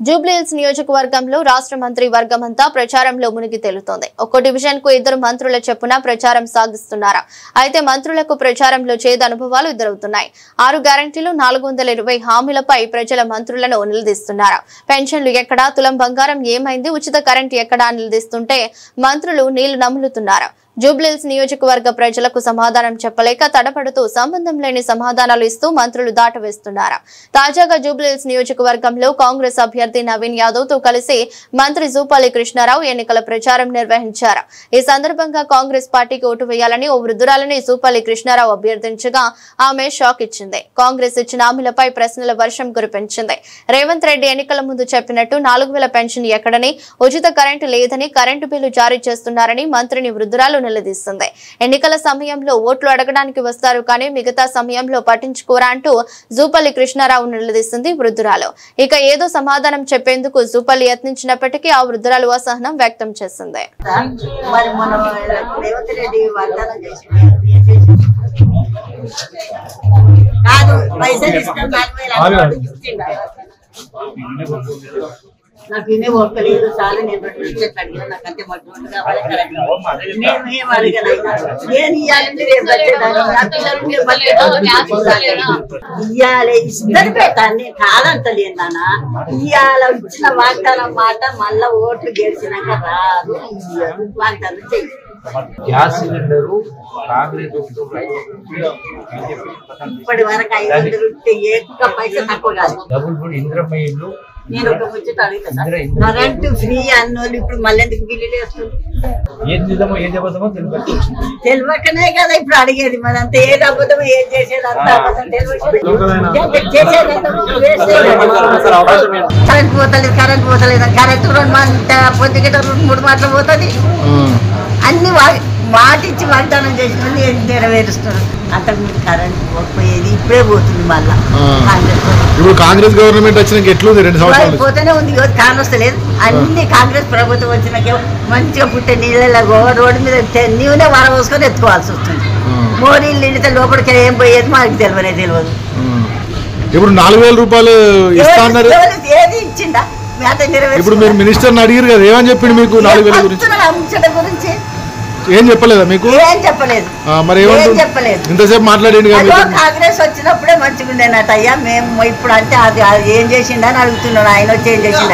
జూబ్లీహిల్స్ నియోజకవర్గంలో రాష్ట్ర మంత్రి వర్గమంతా ప్రచారంలో మునిగి తేలుతోంది. ఒక్కో డివిజన్ కు 2 మంత్రుల చొప్పున ప్రచారం సాగిస్తున్నారు. అయితే మంత్రులకు ప్రచారంలో చేదు అనుభవాలు ఎదురవుతున్నాయి. 6 గ్యారెంటీలు 420 హామీలపై ప్రజల మంత్రులను నిలదీస్తున్నారు. పెన్షన్లు ఎక్కడా, తులం బంగారం ఏమైంది, ఉచిత కరెంట్ ఎక్కడా నిలదీస్తుంటే మంత్రులు నీళ్లు నములుతున్నారు. జూబ్లీహిల్స్ నియోజకవర్గ ప్రజలకు సమాధానం చెప్పలేక తడపడుతూ సంబంధం లేని సమాధానాలు ఇస్తూ మంత్రులు దాటవేస్తున్నారు. తాజాగా జూబ్లీహిల్స్ నియోజకవర్గంలో కాంగ్రెస్ అభ్యర్థి నవీన్ యాదవ్ తో కలిసి మంత్రి జూపల్లి కృష్ణారావు ఎన్నికల ప్రచారం నిర్వహించారు. ఈ సందర్భంగా కాంగ్రెస్ పార్టీకి ఓటు వేయాలని ఓ వృద్ధురాలని జూపల్లి కృష్ణారావు అభ్యర్థించగా ఆమె షాక్ ఇచ్చింది. కాంగ్రెస్ ఇచ్చిన హామీలపై ప్రశ్నల వర్షం కురిపించింది. రేవంత్ రెడ్డి ఎన్నికల ముందు చెప్పినట్టు 4000 పెన్షన్ ఎక్కడని, ఉచిత కరెంటు లేదని, కరెంటు బిల్లు జారీ చేస్తున్నారని మంత్రిని వృద్ధురాలు నిలదీస్తుంది. ఎన్నికల సమయంలో ఓట్లు అడగడానికి వస్తారు కానీ మిగతా సమయంలో పట్టించుకోరా అంటూ జూపల్లి కృష్ణారావు నిలదీస్తుంది వృద్ధురాలు. ఇక ఏదో సమాధానం చెప్పేందుకు జూపల్లి యత్నించినప్పటికీ ఆ వృద్ధురాలు అసహనం వ్యక్తం చేసింది. నాకు ఇనే ఒక్కలేదు చాలా నేను అడిగినా నాకు అంతే మట్టుకుంటు కావాలి నేను ఏం అడగలేదు. నేను ఇయ్యాలి ఇద్దరు పెట్టాను కాదంటలేదు నాన్న. ఇవాళ ఇచ్చిన వాగ్దానం మాట మళ్ళా ఓట్లు గెలిచినాక రాదు. వాగ్దానం చెయ్యి. గ్యాస్ సిలిండరు ఇప్పటి వరకు 500 ఎక్కువ పైసలు తక్కువ కాదు. డబుల్ బెడ్ ఇంద్రమ్మ ఇల్లు నేను ఒక ముచ్చట అడుగుతా, కరెంటు ఫ్రీ అన్నోళ్ళు ఇప్పుడు మళ్ళీ ఎందుకు బిల్లులు వేస్తుంది? ఏది నిజమో ఏది అబద్ధమో తెలియకనే కదా ఇప్పుడు అడిగేది. మరి అంత ఏది అబద్ధమో ఏది చేసేది అంత అబద్ధం కరెంట్ పోతలేదు కరెంట్ 2 పొద్దుగట 3 మాటలు పోతుంది. అన్ని మాట ఇచ్చి వాగ్దానం చేసిన నెరవేరుస్తున్నారు. అంత కరెంట్ పోయేది ఇప్పుడే పోతుంది. మళ్ళా కాంగ్రెస్ గవర్నమెంట్ వచ్చినాక ఎట్లుంది? 2 సంవత్సరాలు పోతేనే ఉంది. కారణం వస్తలేదు. అన్ని కాంగ్రెస్ ప్రభుత్వం వచ్చినాక మంచిగా పుట్టే నీళ్ళలో రోడ్డు మీద నీవునే వర పోసుకొని ఎత్తుకోవాల్సి వస్తుంది. మోరీలు నిండితే లోపలికి ఏం పోయేది మాకు తెలియదు. ఇప్పుడు 4000 రూపాయలు ఇస్తున్నారు. ఏది ఇచ్చిందా? ఇప్పుడు మీరు మినిస్టర్ అడిగారు కదా, ఏమని చెప్పిండు మీకు? 4000 గురించి ఏం చెప్పలేదా మీకు? ఏం చెప్పలేదు. మరి చెప్పలేదు. ఇంతసేపు మాట్లాడండి. కాంగ్రెస్ వచ్చినప్పుడే మంచిగా ఉండేనట అయ్యా. మేము ఇప్పుడు అంటే అది ఏం చేసిండని అడుగుతున్నాడు. ఆయన వచ్చి ఏం చేసిండ